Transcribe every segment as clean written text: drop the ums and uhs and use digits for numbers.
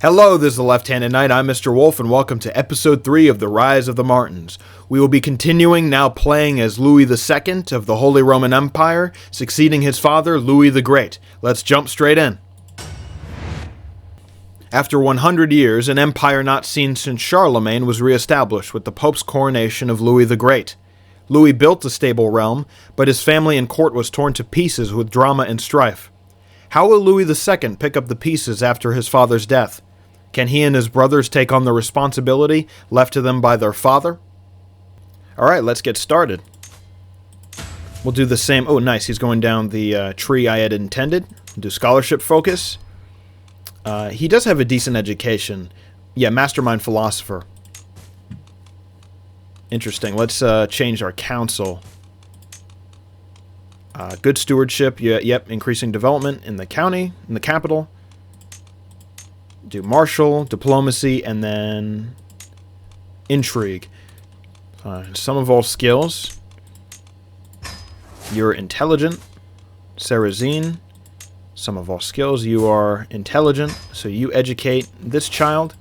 Hello, this is the Left-Handed Knight. I'm Mr. Wolf, and welcome to Episode 3 of The Rise of the Martins. We will be continuing now playing as Louis II of the Holy Roman Empire, succeeding his father, Louis the Great. Let's jump straight in. After 100 years, an empire not seen since Charlemagne was reestablished with the Pope's coronation of Louis the Great. Louis built a stable realm, but his family and court was torn to pieces with drama and strife. How will Louis II pick up the pieces after his father's death? Can he and his brothers take on the responsibility left to them by their father? Alright, let's get started. We'll do the same. Oh, nice. He's going down the tree I had intended. Do scholarship focus. He does have a decent education. Yeah, mastermind philosopher. Interesting. Let's change our council. Good stewardship. Yeah, yep, increasing development in the county, in the capital. Do martial, diplomacy, and then intrigue. Sum of all skills. You're intelligent. Sarrazine. Sum of all skills. You are intelligent, so you educate this child.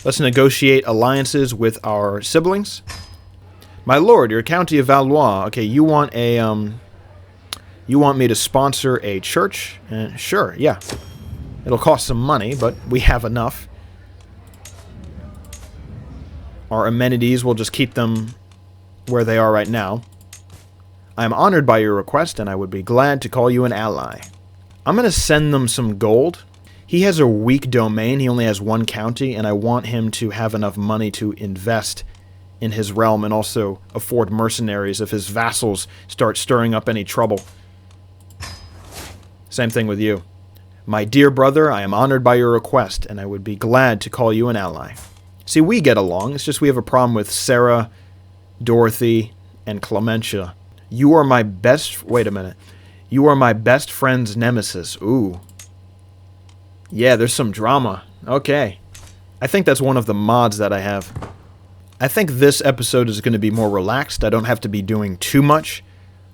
Let's negotiate alliances with our siblings. My lord, your county of Valois. Okay, you want a you want me to sponsor a church? Sure, yeah. It'll cost some money, but we have enough. Our amenities, we'll just keep them where they are right now. I am honored by your request, and I would be glad to call you an ally. I'm going to send them some gold. He has a weak domain. He only has one county, and I want him to have enough money to invest in his realm and also afford mercenaries if his vassals start stirring up any trouble. Same thing with you. My dear brother, I am honored by your request, and I would be glad to call you an ally. See, we get along. It's just we have a problem with Sarah, Dorothy, and Clementia. You are my best... Wait a minute. You are my best friend's nemesis. Ooh. Yeah, there's some drama. Okay. I think that's one of the mods that I have. I think this episode is going to be more relaxed. I don't have to be doing too much,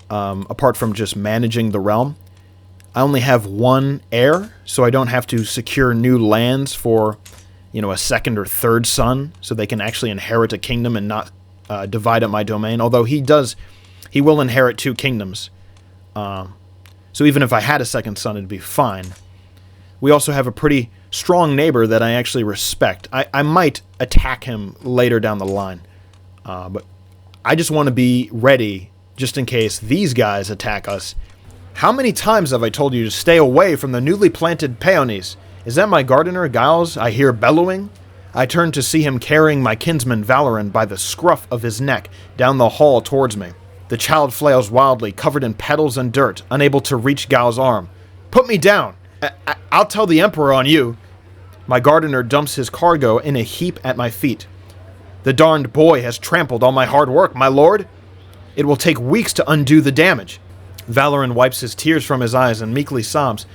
apart from just managing the realm. I only have one heir, so I don't have to secure new lands for, you know, a second or third son, so they can actually inherit a kingdom and not divide up my domain. Although he will inherit 2 kingdoms. So even if I had a second son, it'd be fine. We also have a pretty strong neighbor that I actually respect. I might attack him later down the line, but I just want to be ready just in case these guys attack us. How many times have I told you to stay away from the newly planted peonies? Is that my gardener, Giles, I hear bellowing? I turn to see him carrying my kinsman Valoran by the scruff of his neck down the hall towards me. The child flails wildly, covered in petals and dirt, unable to reach Giles' arm. Put me down! I'll tell the Emperor on you! My gardener dumps his cargo in a heap at my feet. The darned boy has trampled all my hard work, my lord! It will take weeks to undo the damage. Valoran wipes his tears from his eyes and meekly sobs.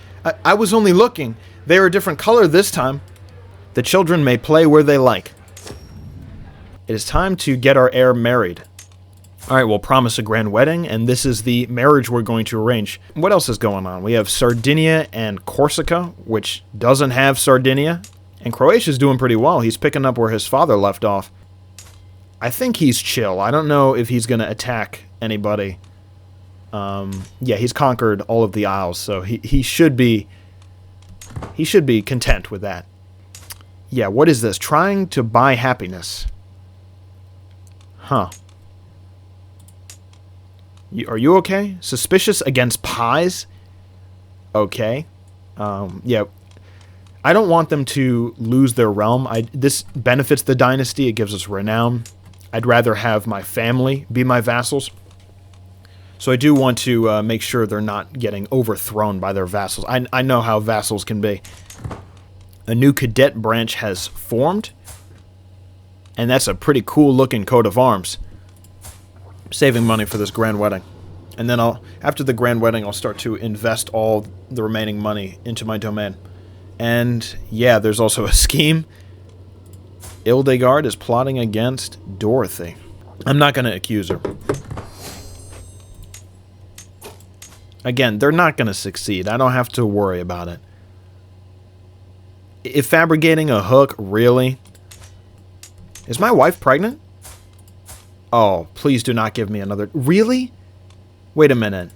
I was only looking. They are a different color this time. The children may play where they like. It is time to get our heir married. Alright, we'll promise a grand wedding, and this is the marriage we're going to arrange. What else is going on? We have Sardinia and Corsica, which doesn't have Sardinia. And Croatia's doing pretty well. He's picking up where his father left off. I think he's chill. I don't know if he's going to attack anybody. Yeah, he's conquered all of the isles, so he should be content with that. Yeah, what is this? Trying to buy happiness. Huh. Are you okay? Suspicious against pies? Okay. Yeah. I don't want them to lose their realm. This benefits the dynasty. It gives us renown. I'd rather have my family be my vassals. So I do want to make sure they're not getting overthrown by their vassals. I know how vassals can be. A new cadet branch has formed. And that's a pretty cool looking coat of arms. Saving money for this grand wedding. And then after the grand wedding, I'll start to invest all the remaining money into my domain. And yeah, there's also a scheme. Ildegard is plotting against Dorothy. I'm not going to accuse her. Again, they're not going to succeed. I don't have to worry about it. If fabricating a hook, really? Is my wife pregnant? Oh, please do not give me another... Really? Wait a minute.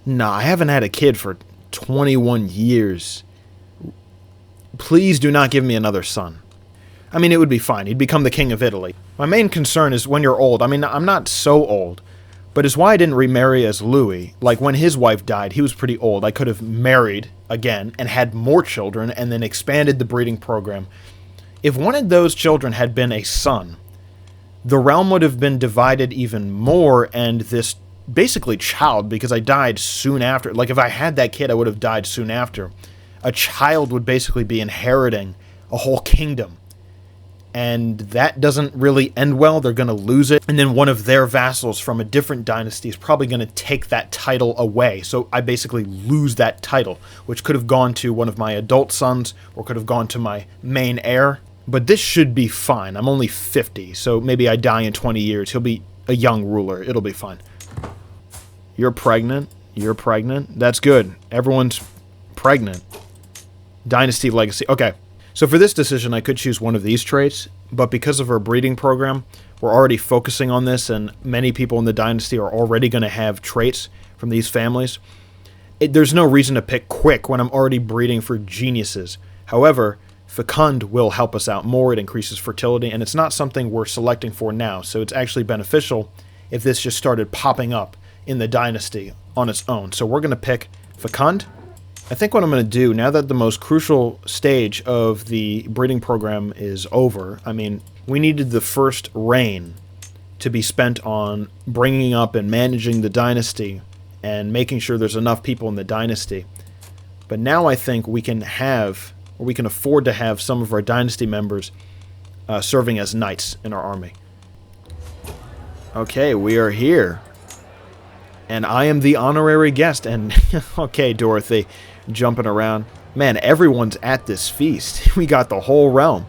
Nah, I haven't had a kid for 21 years. Please do not give me another son. I mean, it would be fine. He'd become the king of Italy. My main concern is when you're old. I mean, I'm not so old, but it's why I didn't remarry as Louis. Like, when his wife died, he was pretty old. I could have married again and had more children and then expanded the breeding program. If one of those children had been a son, the realm would have been divided even more, and this basically child, because I died soon after, like if I had that kid, I would have died soon after. A child would basically be inheriting a whole kingdom. And that doesn't really end well. They're going to lose it. And then one of their vassals from a different dynasty is probably going to take that title away. So I basically lose that title, which could have gone to one of my adult sons or could have gone to my main heir. But this should be fine. I'm only 50, so maybe I die in 20 years. He'll be a young ruler. It'll be fine. You're pregnant. You're pregnant. That's good. Everyone's pregnant. Dynasty legacy. Okay. So for this decision, I could choose one of these traits, but because of our breeding program, we're already focusing on this, and many people in the dynasty are already going to have traits from these families. There's no reason to pick quick when I'm already breeding for geniuses. However, fecund will help us out more. It increases fertility, and it's not something we're selecting for now, so it's actually beneficial if this just started popping up in the dynasty on its own. So we're going to pick fecund. I think what I'm going to do, now that the most crucial stage of the breeding program is over, I mean, we needed the first reign to be spent on bringing up and managing the dynasty and making sure there's enough people in the dynasty. But now I think we can have, or we can afford to have some of our dynasty members serving as knights in our army. Okay, we are here. And I am the honorary guest, and okay, Dorothy, jumping around. Man, everyone's at this feast. We got the whole realm.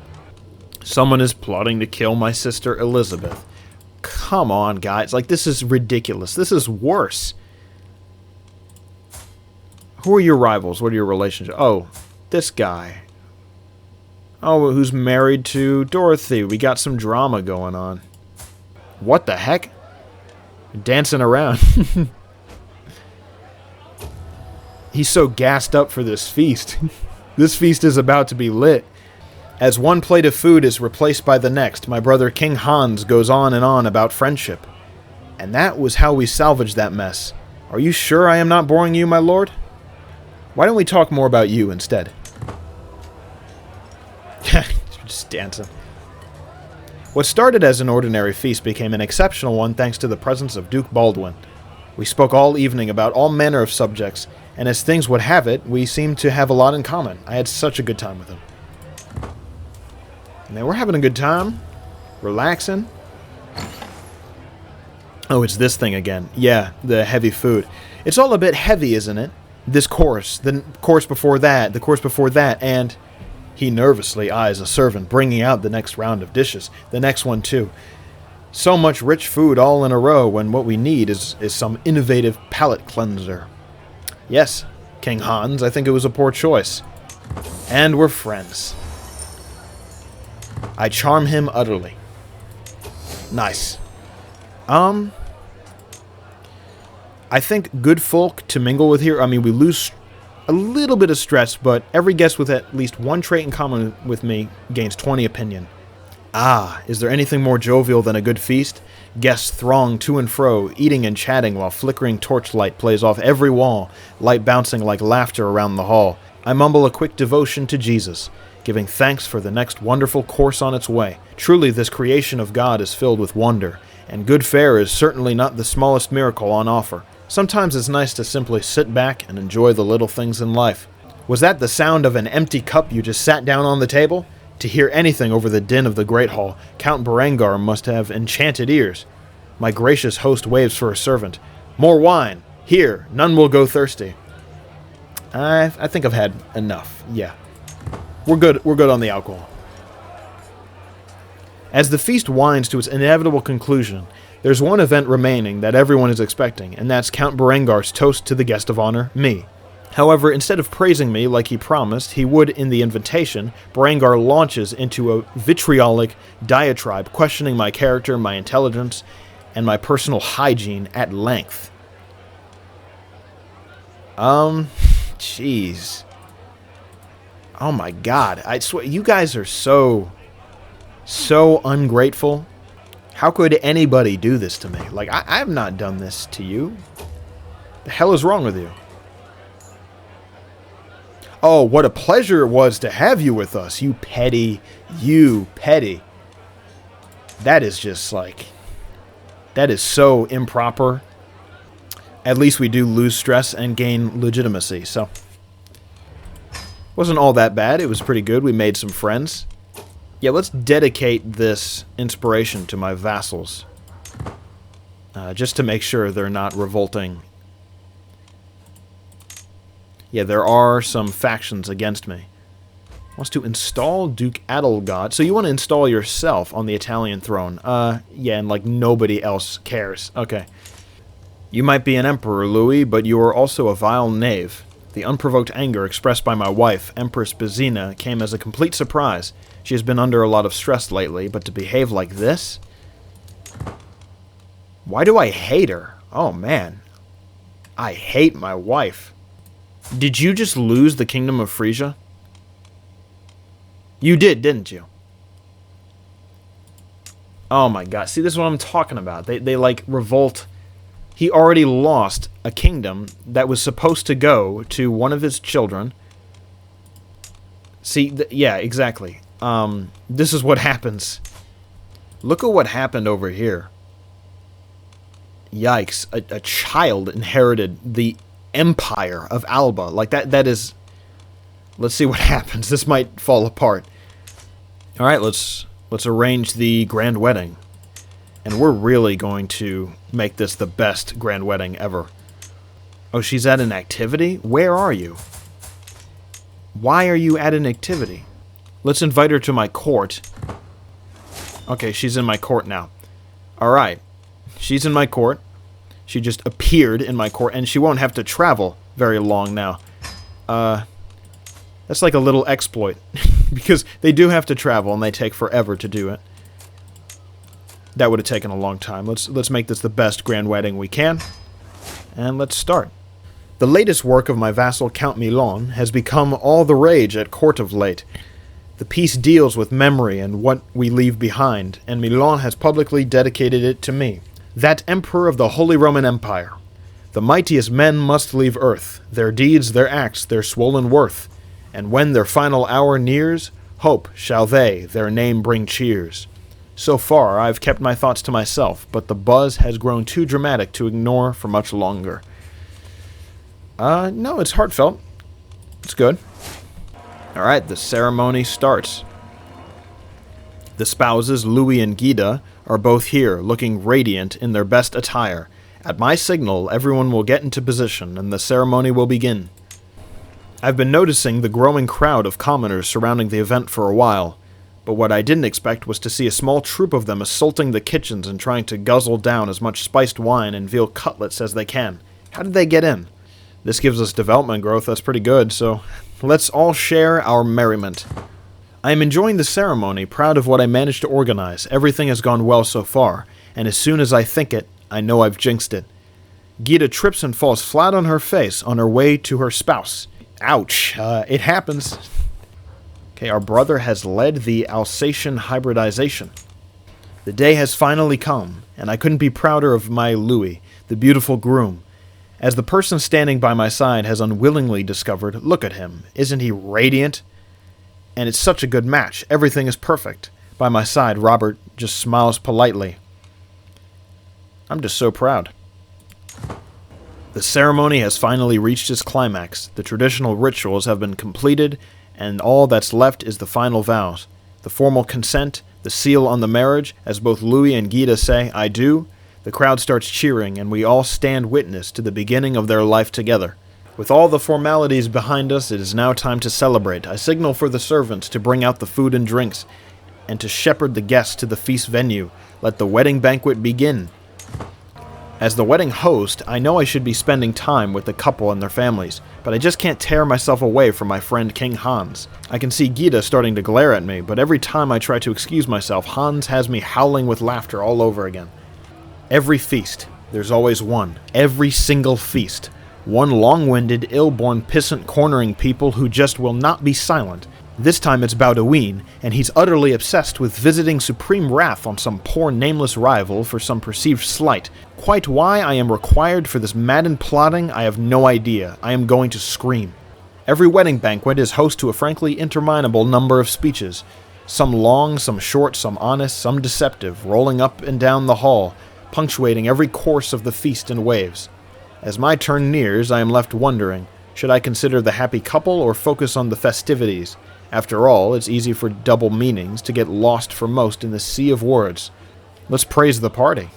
Someone is plotting to kill my sister Elizabeth. Come on, guys. Like, this is ridiculous. This is worse. Who are your rivals? What are your relationships? Oh, this guy. Oh, who's married to Dorothy. We got some drama going on. What the heck? Dancing around. He's so gassed up for this feast. This feast is about to be lit. As one plate of food is replaced by the next, my brother King Hans goes on and on about friendship. And that was how we salvaged that mess. Are you sure I am not boring you, my lord? Why don't we talk more about you instead? Just dancing. What started as an ordinary feast became an exceptional one thanks to the presence of Duke Baldwin. We spoke all evening about all manner of subjects, and as things would have it, we seemed to have a lot in common. I had such a good time with him. Man, we're having a good time. Relaxing. Oh, it's this thing again. Yeah, the heavy food. It's all a bit heavy, isn't it? This course, the course before that, the course before that, and... He nervously eyes a servant bringing out the next round of dishes. The next one, too. So much rich food all in a row when what we need is some innovative palate cleanser. Yes, King Hans, I think it was a poor choice. And we're friends. I charm him utterly. Nice. I think good folk to mingle with here. I mean, we lose a little bit of stress, but every guest with at least one trait in common with me gains 20 opinion. Ah, is there anything more jovial than a good feast? Guests throng to and fro, eating and chatting while flickering torchlight plays off every wall, light bouncing like laughter around the hall. I mumble a quick devotion to Jesus, giving thanks for the next wonderful course on its way. Truly, this creation of God is filled with wonder, and good fare is certainly not the smallest miracle on offer. Sometimes it's nice to simply sit back and enjoy the little things in life. Was that the sound of an empty cup you just sat down on the table? To hear anything over the din of the Great Hall, Count Berengar must have enchanted ears. My gracious host waves for a servant. More wine! Here, none will go thirsty. I think I've had enough, yeah. We're good on the alcohol. As the feast winds to its inevitable conclusion, there's one event remaining that everyone is expecting, and that's Count Berengar's toast to the guest of honor, me. However, instead of praising me like he promised he would in the invitation, Berengar launches into a vitriolic diatribe questioning my character, my intelligence, and my personal hygiene at length. Jeez. Oh my god. I swear, you guys are so ungrateful. How could anybody do this to me? Like, I have not done this to you. The hell is wrong with you? Oh, what a pleasure it was to have you with us, you petty. That is just like... That is so improper. At least we do lose stress and gain legitimacy, so... Wasn't all that bad, it was pretty good, we made some friends. Yeah, let's dedicate this inspiration to my vassals. Just to make sure they're not revolting. Yeah, there are some factions against me. Wants to install Duke Adelgod. So you want to install yourself on the Italian throne. Yeah, and like nobody else cares. Okay. You might be an emperor, Louis, but you are also a vile knave. The unprovoked anger expressed by my wife, Empress Bezina, came as a complete surprise. She has been under a lot of stress lately, but to behave like this? Why do I hate her? Oh, man. I hate my wife. Did you just lose the Kingdom of Frisia? You did, didn't you? Oh my god. See, this is what I'm talking about. They like, revolt. He already lost a kingdom that was supposed to go to one of his children. See, yeah, exactly. This is what happens. Look at what happened over here. Yikes. A child inherited the Empire of Alba. Like, that is... Let's see what happens. This might fall apart. Alright, let's arrange the grand wedding. And we're really going to make this the best grand wedding ever. Oh, she's at an activity? Where are you? Why are you at an activity? Let's invite her to my court. Okay, she's in my court now. Alright. She's in my court. She just appeared in my court, and she won't have to travel very long now. That's like a little exploit. Because they do have to travel, and they take forever to do it. That would have taken a long time. Let's make this the best grand wedding we can. And let's start. The latest work of my vassal Count Milan has become all the rage at court of late. The piece deals with memory and what we leave behind, and Milan has publicly dedicated it to me, that Emperor of the Holy Roman Empire. The mightiest men must leave earth, their deeds, their acts, their swollen worth, and when their final hour nears, hope shall they their name bring cheers. So far, I've kept my thoughts to myself, but the buzz has grown too dramatic to ignore for much longer. No, it's heartfelt. It's good. Alright, the ceremony starts. The spouses, Louis and Guida, are both here, looking radiant in their best attire. At my signal, everyone will get into position, and the ceremony will begin. I've been noticing the growing crowd of commoners surrounding the event for a while, but what I didn't expect was to see a small troop of them assaulting the kitchens and trying to guzzle down as much spiced wine and veal cutlets as they can. How did they get in? This gives us development growth, that's pretty good, so let's all share our merriment. I am enjoying the ceremony, proud of what I managed to organize. Everything has gone well so far, and as soon as I think it, I know I've jinxed it. Gita trips and falls flat on her face on her way to her spouse. Ouch. It happens. Okay, our brother has led the Alsatian hybridization. The day has finally come, and I couldn't be prouder of my Louis, the beautiful groom. As the person standing by my side has unwillingly discovered, look at him. Isn't he radiant? And it's such a good match. Everything is perfect. By my side, Robert just smiles politely. I'm just so proud. The ceremony has finally reached its climax. The traditional rituals have been completed, and all that's left is the final vows. The formal consent, the seal on the marriage, as both Louis and Guida say, I do. The crowd starts cheering, and we all stand witness to the beginning of their life together. With all the formalities behind us, it is now time to celebrate. I signal for the servants to bring out the food and drinks, and to shepherd the guests to the feast venue. Let the wedding banquet begin. As the wedding host, I know I should be spending time with the couple and their families, but I just can't tear myself away from my friend King Hans. I can see Gita starting to glare at me, but every time I try to excuse myself, Hans has me howling with laughter all over again. Every feast, there's always one. Every single feast. One long-winded, ill-born pissant cornering people who just will not be silent. This time it's Baudouin, and he's utterly obsessed with visiting supreme wrath on some poor nameless rival for some perceived slight. Quite why I am required for this maddened plotting, I have no idea. I am going to scream. Every wedding banquet is host to a frankly interminable number of speeches. Some long, some short, some honest, some deceptive, rolling up and down the hall, punctuating every course of the feast in waves. As my turn nears, I am left wondering, should I consider the happy couple or focus on the festivities? After all, it's easy for double meanings to get lost for most in the sea of words. Let's praise the party.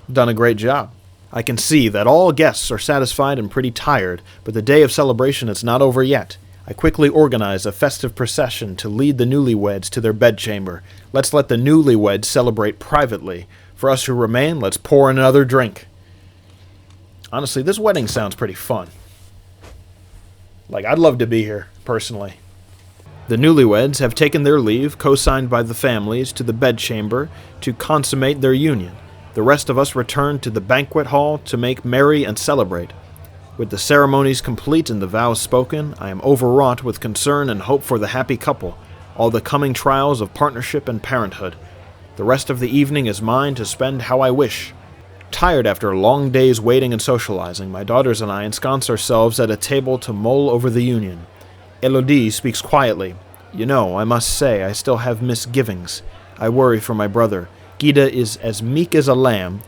Done a great job. I can see that all guests are satisfied and pretty tired, but the day of celebration is not over yet. I quickly organize a festive procession to lead the newlyweds to their bedchamber. Let's let the newlyweds celebrate privately. For us who remain, let's pour another drink. Honestly, this wedding sounds pretty fun. Like, I'd love to be here, personally. The newlyweds have taken their leave, co-signed by the families, to the bedchamber to consummate their union. The rest of us return to the banquet hall to make merry and celebrate. With the ceremonies complete and the vows spoken, I am overwrought with concern and hope for the happy couple, all the coming trials of partnership and parenthood. The rest of the evening is mine to spend how I wish. Tired after long days waiting and socializing, my daughters and I ensconce ourselves at a table to mull over the union. Elodie speaks quietly. You know, I must say, I still have misgivings. I worry for my brother. Gita is as meek as a lamb.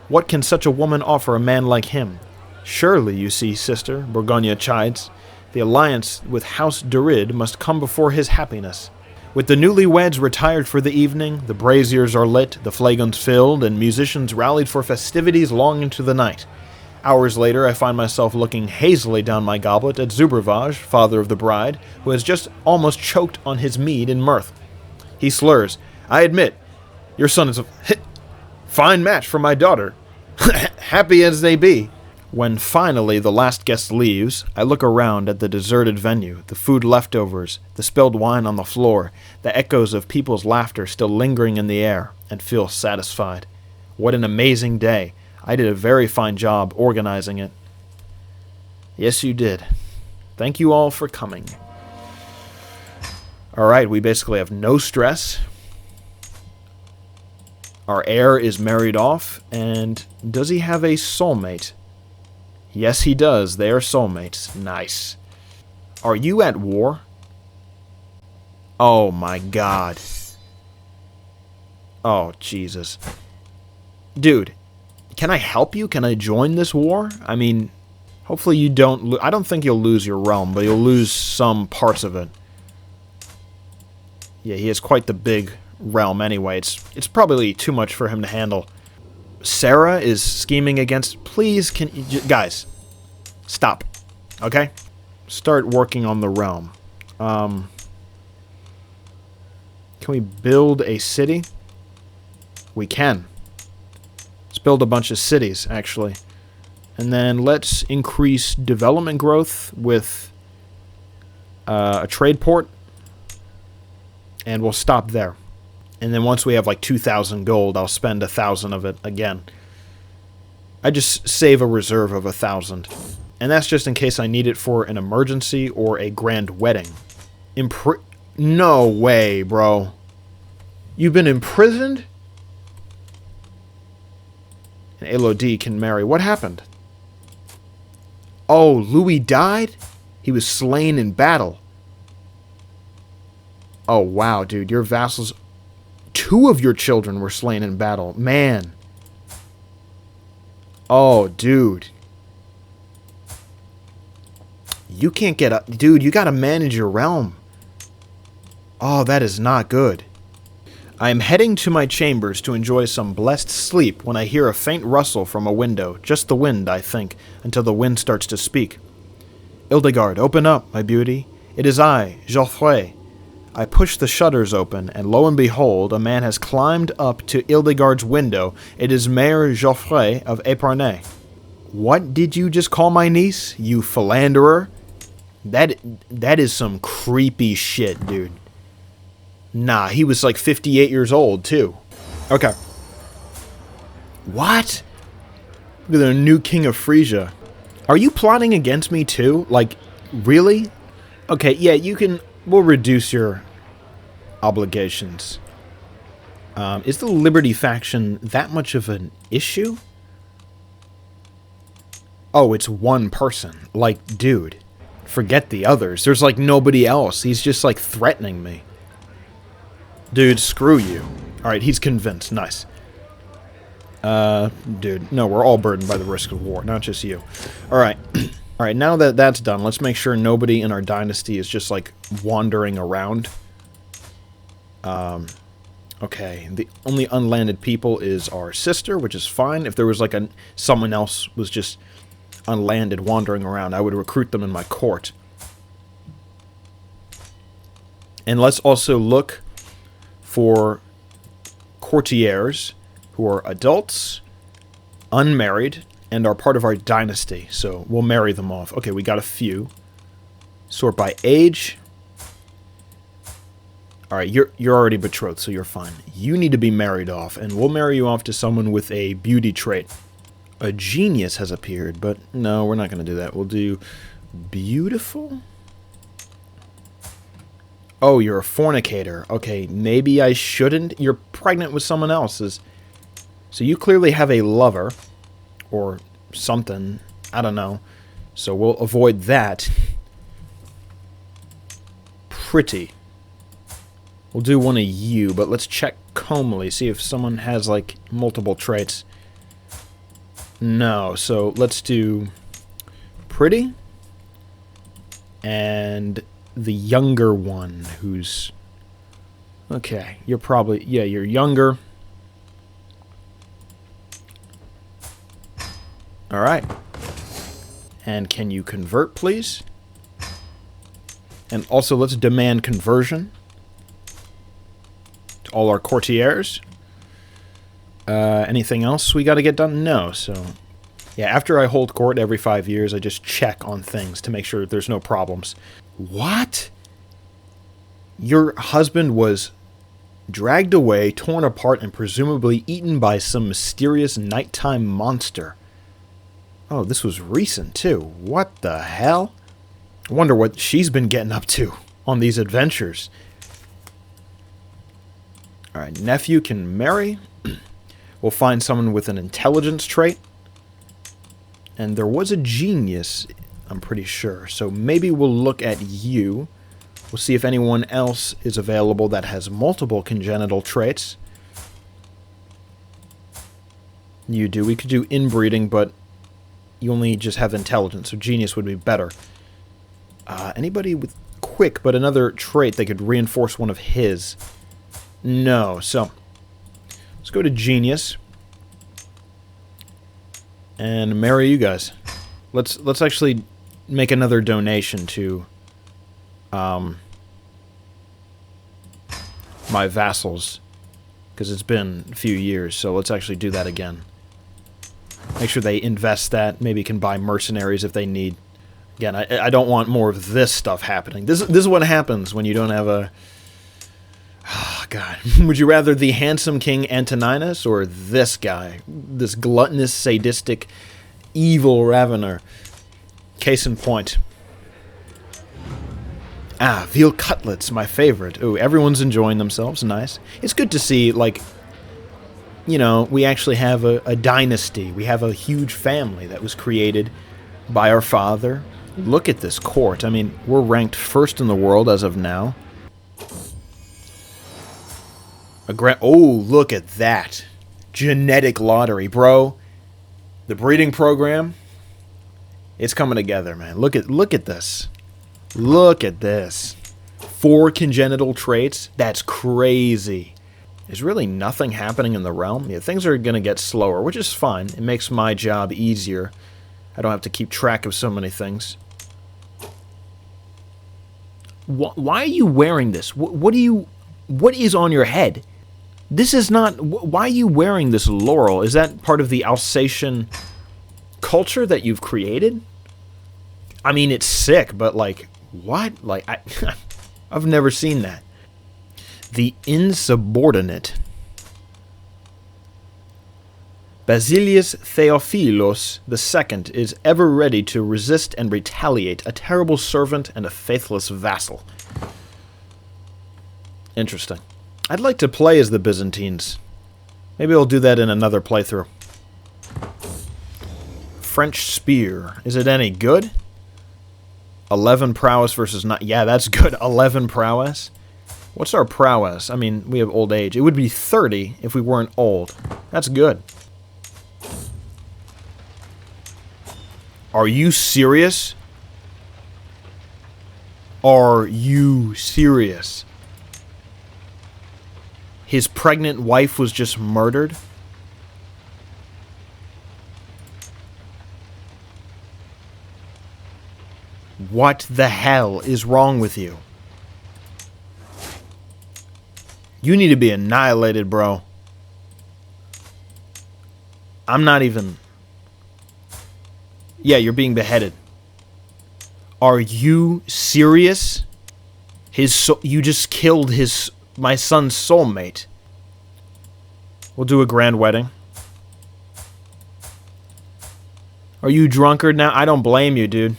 What can such a woman offer a man like him? Surely, you see, sister, Bourgogne chides, the alliance with House Durid must come before his happiness. With the newlyweds retired for the evening, the braziers are lit, the flagons filled, and musicians rallied for festivities long into the night. Hours later, I find myself looking hazily down my goblet at Zubervaj, father of the bride, who has just almost choked on his mead in mirth. He slurs, I admit, your son is a fine match for my daughter. Happy as they be. When finally the last guest leaves, I look around at the deserted venue, the food leftovers, the spilled wine on the floor, the echoes of people's laughter still lingering in the air, and feel satisfied. What an amazing day. I did a very fine job organizing it. Yes, you did. Thank you all for coming. Alright, we basically have no stress. Our heir is married off, and does he have a soulmate? Yes, he does. They are soulmates. Nice. Are you at war? Oh my god. Oh, Jesus. Dude, can I help you? Can I join this war? I mean, hopefully you don't... I don't think you'll lose your realm, but you'll lose some parts of it. Yeah, he has quite the big realm anyway. It's probably too much for him to handle. Sarah is scheming against... Please, can you... Guys, stop. Okay? Start working on the realm. Can we build a city? We can. Let's build a bunch of cities, actually. And then let's increase development growth with a trade port. And we'll stop there. And then once we have like 2,000 gold, I'll spend 1,000 of it again. I just save a reserve of 1,000. And that's just in case I need it for an emergency or a grand wedding. No way, bro. You've been imprisoned? And Elodie can marry. What happened? Oh, Louis died? He was slain in battle. Oh, wow, dude. Your vassals... 2 of your children were slain in battle. Man. Oh, dude. You can't get up. Dude, you gotta manage your realm. Oh, that is not good. I am heading to my chambers to enjoy some blessed sleep when I hear a faint rustle from a window. Just the wind, I think, until the wind starts to speak. Hildegard, open up, my beauty. It is I, Geoffrey. I push the shutters open, and lo and behold, a man has climbed up to Hildegard's window. It is Mayor Geoffrey of Epernay. What did you just call my niece, you philanderer? That is some creepy shit, dude. Nah, he was like 58 years old, too. Okay. What? Look at the new king of Frisia. Are you plotting against me, too? Like, really? Okay, yeah, you can... We'll reduce your obligations. Is the Liberty faction that much of an issue? Oh, it's one person. Like, dude, forget the others. There's, like, nobody else. He's just, like, threatening me. Dude, screw you. Alright, he's convinced. Nice. Dude, no, we're all burdened by the risk of war, not just you. Alright. Alright, now that that's done, let's make sure nobody in our dynasty is just, like, wandering around. Okay, the only unlanded people is our sister, which is fine. If there was, like, someone else was just unlanded wandering around, I would recruit them in my court. And let's also look for courtiers who are adults, unmarried, and are part of our dynasty. So we'll marry them off. Okay, we got a few. Sort by age. Alright, you're already betrothed, so you're fine. You need to be married off, and we'll marry you off to someone with a beauty trait. A genius has appeared, but no, we're not going to do that. We'll do beautiful? Oh, you're a fornicator. Okay, maybe I shouldn't. You're pregnant with someone else's. So you clearly have a lover. Or something. I don't know. So we'll avoid that. Pretty. We'll do one of you, but let's check comely. See if someone has, like, multiple traits. No, so let's do pretty. And the younger one who's... Okay, you're probably... Yeah, you're younger. Alright. And can you convert, please? And also, let's demand conversion to all our courtiers. Anything else we got to get done? No, so... Yeah, after I hold court every 5 years, I just check on things to make sure there's no problems. What? Your husband was dragged away, torn apart, and presumably eaten by some mysterious nighttime monster. Oh, this was recent, too. What the hell? I wonder what she's been getting up to on these adventures. Alright, nephew can marry. We'll find someone with an intelligence trait. And there was a genius, I'm pretty sure. So maybe we'll look at you. We'll see if anyone else is available that has multiple congenital traits. You do. We could do inbreeding, but you only just have intelligence, so genius would be better. Anybody with quick, but another trait that could reinforce one of his? No, so let's go to genius and marry you guys. Let's actually make another donation to my vassals, because it's been a few years, so let's actually do that again. Make sure they invest that. Maybe can buy mercenaries if they need. Again, I don't want more of this stuff happening. This is what happens when you don't have a... Oh, God. Would you rather the handsome King Antoninus or this guy? This gluttonous, sadistic, evil ravener. Case in point. Ah, veal cutlets, my favorite. Ooh, everyone's enjoying themselves. Nice. It's good to see, like... You know, we actually have a dynasty. We have a huge family that was created by our father. Look at this court. I mean, we're ranked first in the world as of now. Oh, look at that. Genetic lottery, bro. The breeding program. It's coming together, man. Look at this. Look at this. 4 congenital traits. That's crazy. There's really nothing happening in the realm. Yeah, things are going to get slower, which is fine. It makes my job easier. I don't have to keep track of so many things. Why are you wearing this? What is on your head? This is not... Why are you wearing this laurel? Is that part of the Alsatian culture that you've created? I mean, it's sick, but like, what? Like, I've never seen that. The insubordinate. Basilius Theophilos II is ever ready to resist and retaliate, a terrible servant and a faithless vassal. Interesting. I'd like to play as the Byzantines. Maybe I'll do that in another playthrough. French spear. Is it any good? 11 prowess versus 9. Yeah, that's good. 11 prowess. What's our prowess? I mean, we have old age. It would be 30 if we weren't old. That's good. Are you serious? Are you serious? His pregnant wife was just murdered? What the hell is wrong with you? You need to be annihilated, bro. I'm not even... Yeah, you're being beheaded. Are you serious? You just killed my son's soulmate. We'll do a grand wedding. Are you drunkard now? I don't blame you, dude.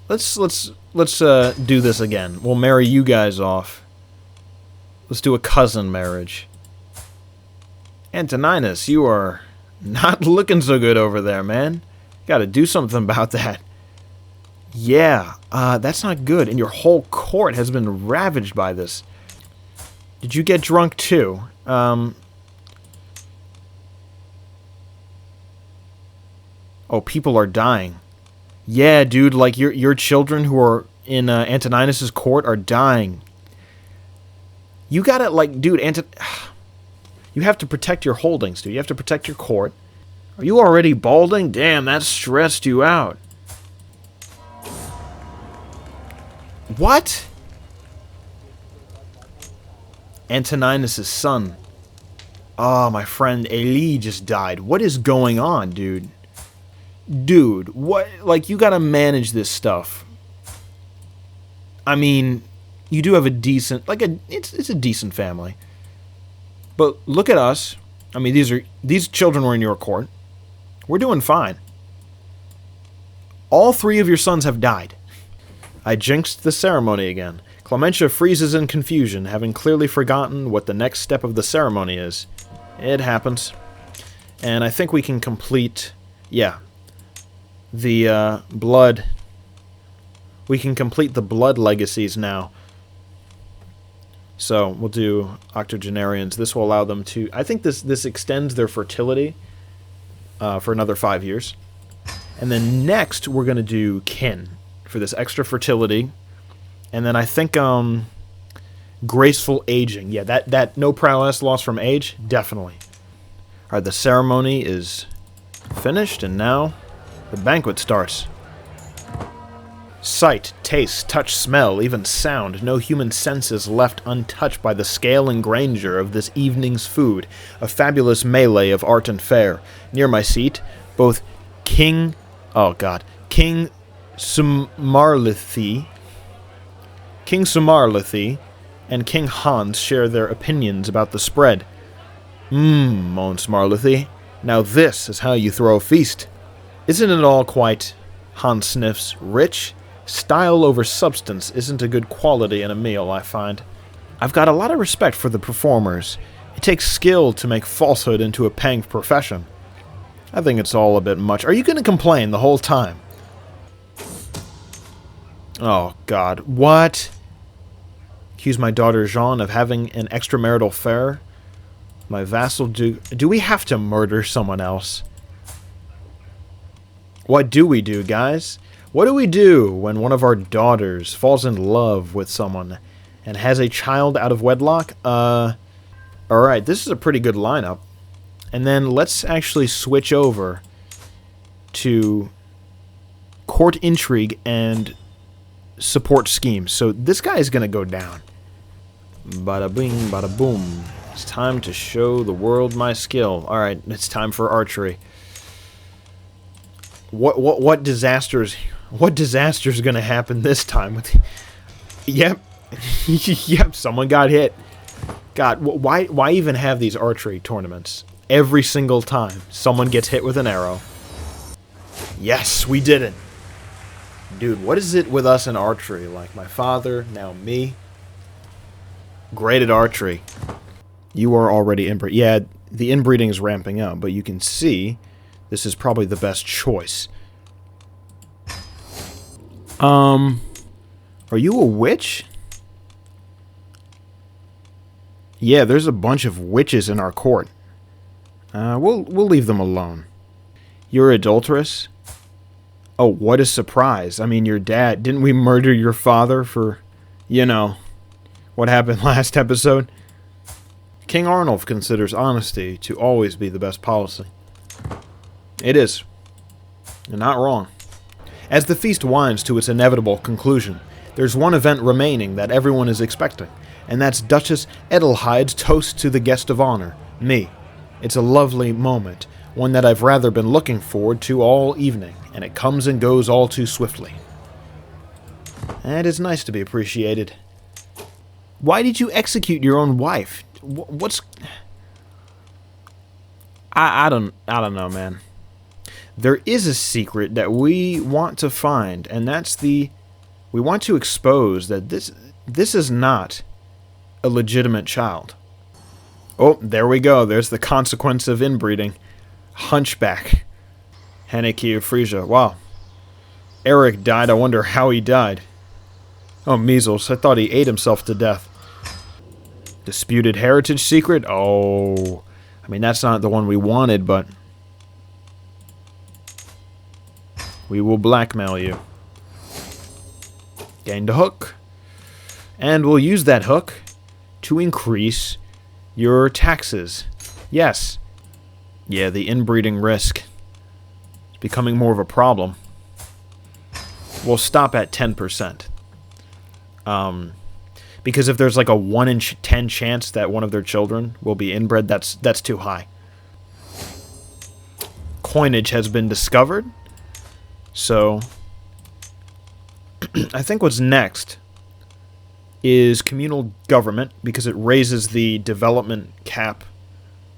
Let's do this again. We'll marry you guys off. Let's do a cousin marriage. Antoninus, you are not looking so good over there, man. Gotta do something about that. Yeah, that's not good. And your whole court has been ravaged by this. Did you get drunk too? Oh, people are dying. Yeah, dude, like your children who are in Antoninus's court are dying. You gotta, like, dude, you have to protect your holdings, dude. You have to protect your court. Are you already balding? Damn, that stressed you out. What? Antoninus' son. Oh, my friend Eli just died. What is going on, dude? Dude, what? Like, you gotta manage this stuff. I mean, you do have a decent, like, it's a decent family. But look at us. I mean, these children were in your court. We're doing fine. All 3 of your sons have died. I jinxed the ceremony again. Clementia freezes in confusion, having clearly forgotten what the next step of the ceremony is. It happens. And I think we can complete... Yeah. The blood... We can complete the blood legacies now. So, we'll do octogenarians. This will allow them to... I think this extends their fertility for another 5 years. And then next, we're going to do kin for this extra fertility. And then I think graceful aging. Yeah, that no prowess loss from age, definitely. All right, the ceremony is finished, and now the banquet starts. Sight, taste, touch, smell, even sound, no human sense is left untouched by the scale and grandeur of this evening's food, a fabulous melee of art and fare. Near my seat, both King Sumarlithi and King Hans share their opinions about the spread. Moans Sumarlithi. Now this is how you throw a feast. Isn't it all quite, Hans sniffs, rich? Style over substance isn't a good quality in a meal, I find. I've got a lot of respect for the performers. It takes skill to make falsehood into a paying profession. I think it's all a bit much. Are you going to complain the whole time? Oh, God. What? Accuse my daughter Jeanne of having an extramarital affair? My vassal do we have to murder someone else? What do we do, guys? What do we do when one of our daughters falls in love with someone and has a child out of wedlock? Alright, this is a pretty good lineup. And then let's actually switch over to court intrigue and support schemes. So this guy is going to go down. Bada bing, bada boom. It's time to show the world my skill. All right, it's time for archery. What disasters going to happen this time? Yep. Yep, someone got hit. God, why even have these archery tournaments? Every single time someone gets hit with an arrow. Yes, we did it. Dude, what is it with us in archery? Like my father, now me. Great at archery. You are already inbreeding. Yeah, the inbreeding is ramping up, but you can see this is probably the best choice. Are you a witch? Yeah, there's a bunch of witches in our court. We'll leave them alone. You're adulteress? Oh, what a surprise. I mean, your dad... Didn't we murder your father for, you know, what happened last episode? King Arnulf considers honesty to always be the best policy. It is. You're not wrong. As the feast winds to its inevitable conclusion, there's one event remaining that everyone is expecting, and that's Duchess Edelheide's toast to the guest of honor, me. It's a lovely moment, one that I've rather been looking forward to all evening, and it comes and goes all too swiftly. And it's nice to be appreciated. Why did you execute your own wife? What's... I don't know, man. There is a secret that we want to find, and that's the... We want to expose that this is not a legitimate child. Oh, there we go. There's the consequence of inbreeding. Hunchback. Hanneke of Frisia. Wow. Eric died. I wonder how he died. Oh, measles. I thought he ate himself to death. Disputed heritage secret? Oh. I mean, that's not the one we wanted, but... We will blackmail you. Gained a hook. And we'll use that hook to increase your taxes. Yes. Yeah, the inbreeding risk is becoming more of a problem. We'll stop at 10%. Because if there's like a 1 in 10 chance that one of their children will be inbred, that's too high. Coinage has been discovered. So, I think what's next is communal government, because it raises the development cap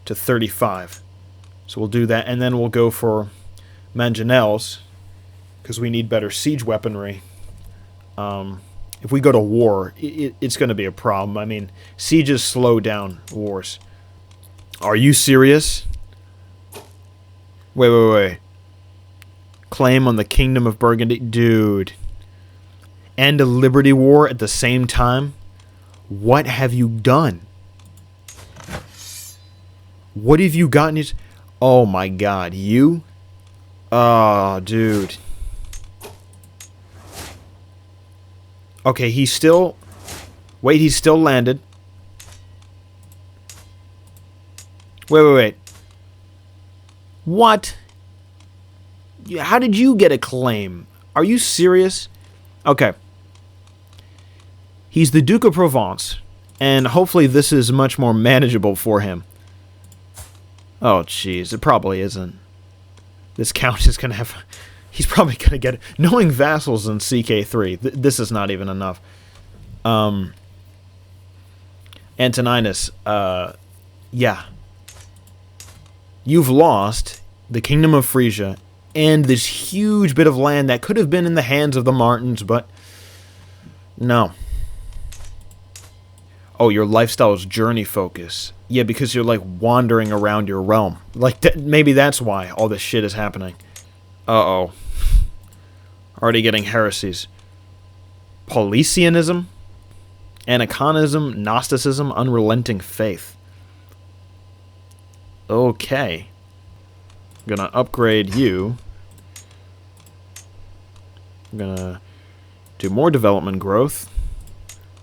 to 35. So we'll do that, and then we'll go for mangonels, because we need better siege weaponry. If we go to war, it's going to be a problem. I mean, sieges slow down wars. Are you serious? Wait. Claim on the Kingdom of Burgundy? Dude. And a Liberty War at the same time? What have you done? What have you gotten? Oh my god, you? Oh, dude. Okay, he's still... Wait, he's still landed. Wait. What? How did you get a claim? Are you serious? Okay. He's the Duke of Provence, and hopefully this is much more manageable for him. Oh, jeez, it probably isn't. This count is going to have... He's probably going to get it. Knowing vassals in CK3, this is not even enough. Antoninus, yeah. You've lost the Kingdom of Frisia and this huge bit of land that could have been in the hands of the Martins, but no. Oh, your lifestyle is journey focus. Yeah, because you're like wandering around your realm. Like maybe that's why all this shit is happening. Uh-oh. Already getting heresies. Paulicianism, Aniconism, Gnosticism, unrelenting faith. Okay. I'm gonna upgrade you. I'm gonna do more development growth.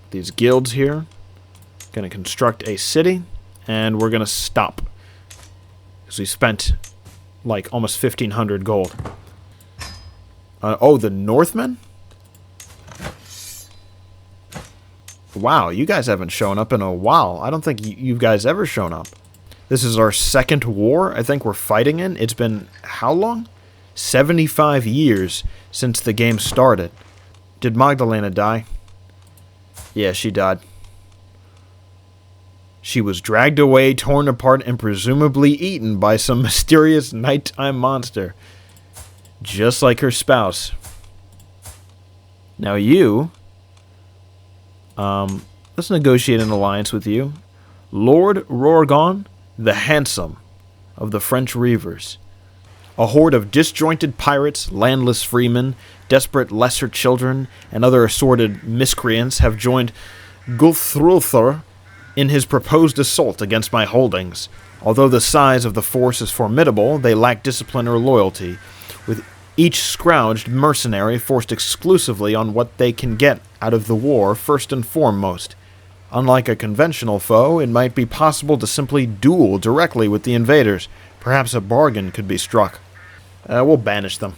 These guilds here. Gonna construct a city, and we're gonna stop. Because we spent like almost 1,500 gold. Oh, the Northmen? Wow, you guys haven't shown up in a while. I don't think you guys ever shown up. This is our second war I think we're fighting in. It's been how long? 75 years since the game started. Did Magdalena die? Yeah, she died. She was dragged away, torn apart, and presumably eaten by some mysterious nighttime monster. Just like her spouse. Now you... let's negotiate an alliance with you. Lord Rorgon, the Handsome of the French Reavers. A horde of disjointed pirates, landless freemen, desperate lesser children, and other assorted miscreants have joined Gulthrulthur in his proposed assault against my holdings. Although the size of the force is formidable, they lack discipline or loyalty, with each scrounged mercenary forced exclusively on what they can get out of the war first and foremost. Unlike a conventional foe, it might be possible to simply duel directly with the invaders. Perhaps a bargain could be struck. We'll banish them.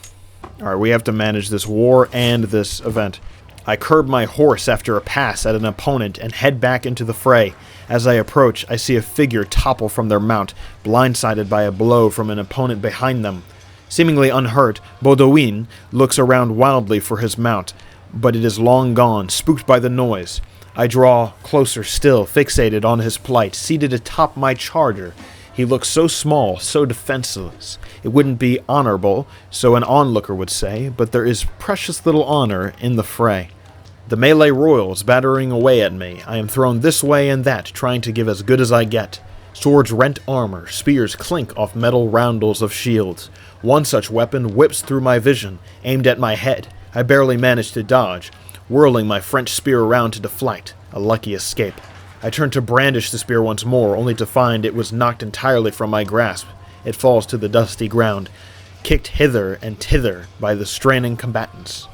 Alright, we have to manage this war and this event. I curb my horse after a pass at an opponent and head back into the fray. As I approach, I see a figure topple from their mount, blindsided by a blow from an opponent behind them. Seemingly unhurt, Baudouin looks around wildly for his mount, but it is long gone, spooked by the noise. I draw closer still, fixated on his plight, seated atop my charger. He looks so small, so defenseless. It wouldn't be honorable, so an onlooker would say, but there is precious little honor in the fray. The melee royals battering away at me. I am thrown this way and that, trying to give as good as I get. Swords rent armor, spears clink off metal roundels of shields. One such weapon whips through my vision, aimed at my head. I barely manage to dodge, whirling my French spear around to deflect. A lucky escape. I turn to brandish the spear once more, only to find it was knocked entirely from my grasp. It falls to the dusty ground, kicked hither and thither by the straining combatants.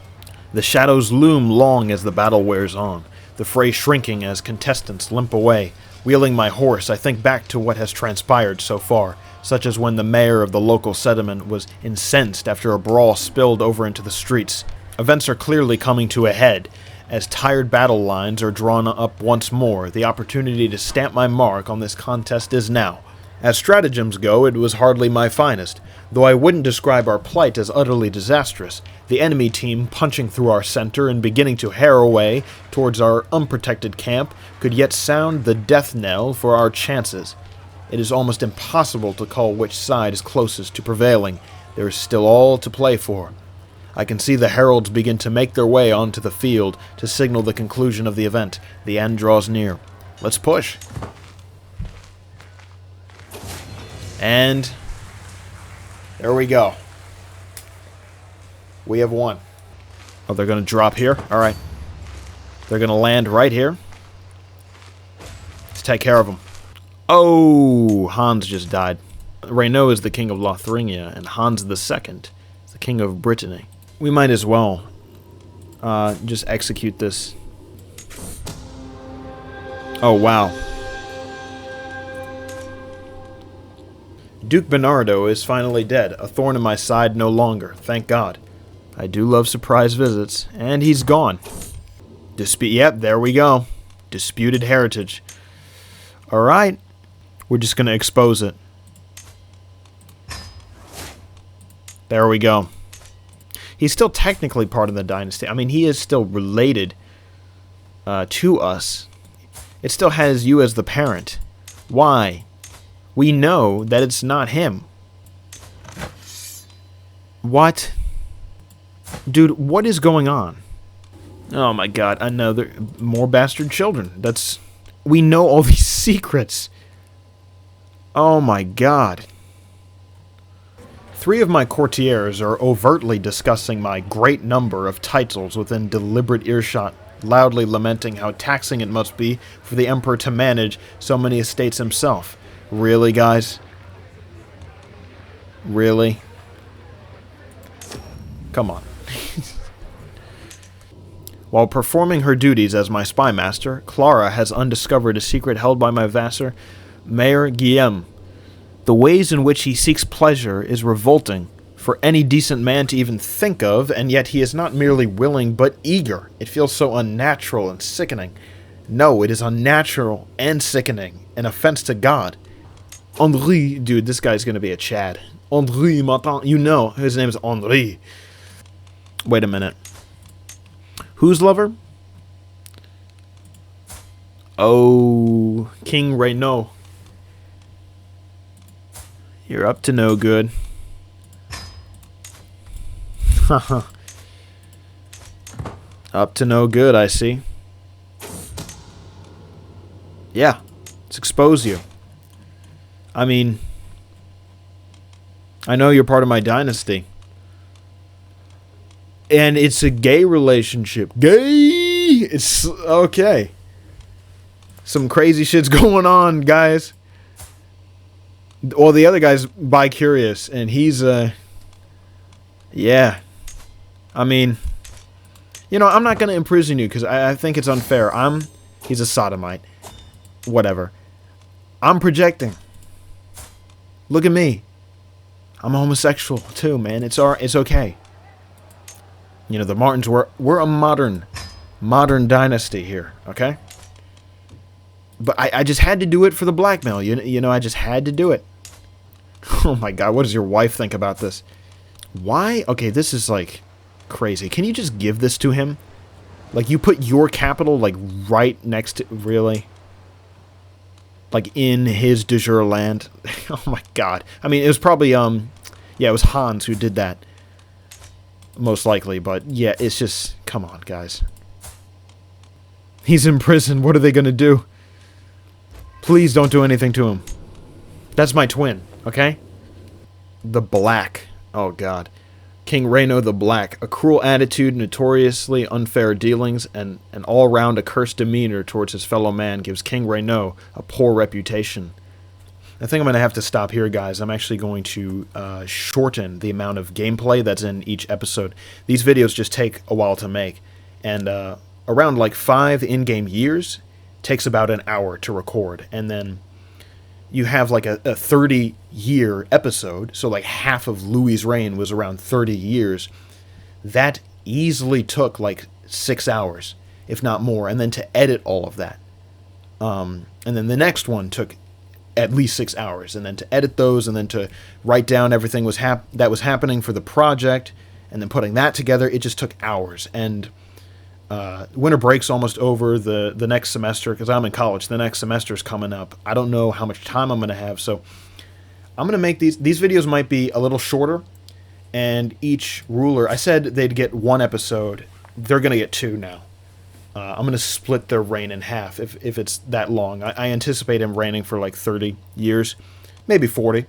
The shadows loom long as the battle wears on, the fray shrinking as contestants limp away. Wheeling my horse, I think back to what has transpired so far, such as when the mayor of the local settlement was incensed after a brawl spilled over into the streets. Events are clearly coming to a head. As tired battle lines are drawn up once more, the opportunity to stamp my mark on this contest is now. As stratagems go, it was hardly my finest, though I wouldn't describe our plight as utterly disastrous. The enemy team punching through our center and beginning to harrow away towards our unprotected camp could yet sound the death knell for our chances. It is almost impossible to call which side is closest to prevailing. There is still all to play for. I can see the heralds begin to make their way onto the field to signal the conclusion of the event. The end draws near. Let's push. And there we go. We have won. Oh, they're going to drop here? Alright. They're going to land right here. Let's take care of them. Oh, Hans just died. Renaud is the king of Lothringia, and Hans II is the king of Brittany. We might as well just execute this. Oh, wow. Duke Bernardo is finally dead, a thorn in my side no longer, thank God. I do love surprise visits, and he's gone. Yep, there we go. Disputed heritage. Alright, we're just going to expose it. There we go. He's still technically part of the dynasty. I mean, he is still related to us. It still has you as the parent. Why? We know that it's not him. What? Dude, what is going on? Oh my God, another more bastard children. We know all these secrets. Oh my God. 3 of my courtiers are overtly discussing my great number of titles within deliberate earshot, loudly lamenting how taxing it must be for the emperor to manage so many estates himself. Really, guys? Really? Come on. While performing her duties as my spy master, Clara has undiscovered a secret held by my vassal, Mayor Guillaume. The ways in which he seeks pleasure is revolting for any decent man to even think of, and yet he is not merely willing but eager. It feels so unnatural and sickening. No, it is unnatural and sickening, an offense to God. Henri, dude, this guy's gonna be a Chad. Henri Martin, you know, his name is Henri. Wait a minute. Whose lover? Oh, King Renaud. You're up to no good. Up to no good, I see. Yeah, let's expose you. I mean, I know you're part of my dynasty. And it's a gay relationship. Gay! It's okay. Some crazy shit's going on, guys. Well, the other guy's bi-curious, and he's, yeah. I mean, you know, I'm not going to imprison you, because I think it's unfair. He's a sodomite. Whatever. I'm projecting. Look at me. I'm a homosexual, too, man. It's okay. You know, the Martins, we're a modern dynasty here, okay? But I just had to do it for the blackmail. You know, I just had to do it. Oh my God, what does your wife think about this? Why? Okay, this is like crazy. Can you just give this to him? Like, you put your capital like right next to, really? Like in his de jure land? Oh my God. I mean, it was probably yeah, it was Hans who did that. Most likely, but yeah, it's just, come on, guys. He's in prison. What are they gonna do? Please don't do anything to him. That's my twin, okay? The Black. Oh, God. King Renaud the Black. A cruel attitude, notoriously unfair dealings, and an all-round accursed demeanor towards his fellow man gives King Renaud a poor reputation. I think I'm going to have to stop here, guys. I'm actually going to shorten the amount of gameplay that's in each episode. These videos just take a while to make, and around like 5 in-game years takes about an hour to record, and then you have like a 30-year episode, so like half of Louis's reign was around 30 years. That easily took like 6 hours, if not more, and then to edit all of that. And then the next one took at least 6 hours, and then to edit those, and then to write down everything that was happening for the project, and then putting that together, it just took hours. And winter break's almost over. The next semester, because I'm in college, the next semester's coming up. I don't know how much time I'm going to have, so I'm going to make these videos might be a little shorter, and each ruler, I said they'd get 1 episode. They're going to get 2 now. I'm going to split their reign in half if it's that long. I anticipate him reigning for like 30 years, maybe 40,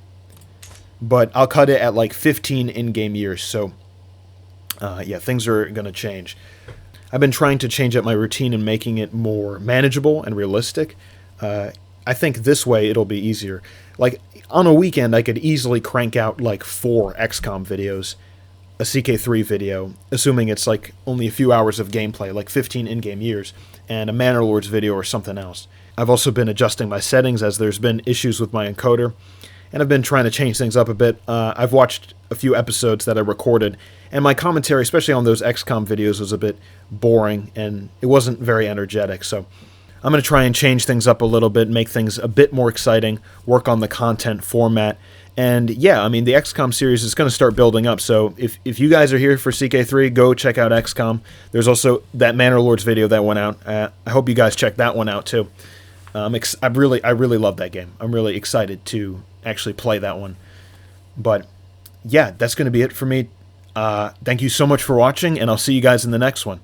but I'll cut it at like 15 in-game years, so yeah, things are going to change. I've been trying to change up my routine and making it more manageable and realistic. I think this way it'll be easier. Like, on a weekend, I could easily crank out like 4 XCOM videos, a CK3 video, assuming it's like only a few hours of gameplay, like 15 in-game years, and a Manor Lords video or something else. I've also been adjusting my settings as there's been issues with my encoder, and I've been trying to change things up a bit. I've watched a few episodes that I recorded, and my commentary, especially on those XCOM videos, was a bit boring, and it wasn't very energetic, so I'm going to try and change things up a little bit, make things a bit more exciting, work on the content format, and yeah, I mean, the XCOM series is going to start building up, so if you guys are here for CK3, go check out XCOM. There's also that Manor Lords video that went out. I hope you guys check that one out, too. I really love that game. I'm really excited to actually play that one. But yeah, that's going to be it for me. Thank you so much for watching, and I'll see you guys in the next one.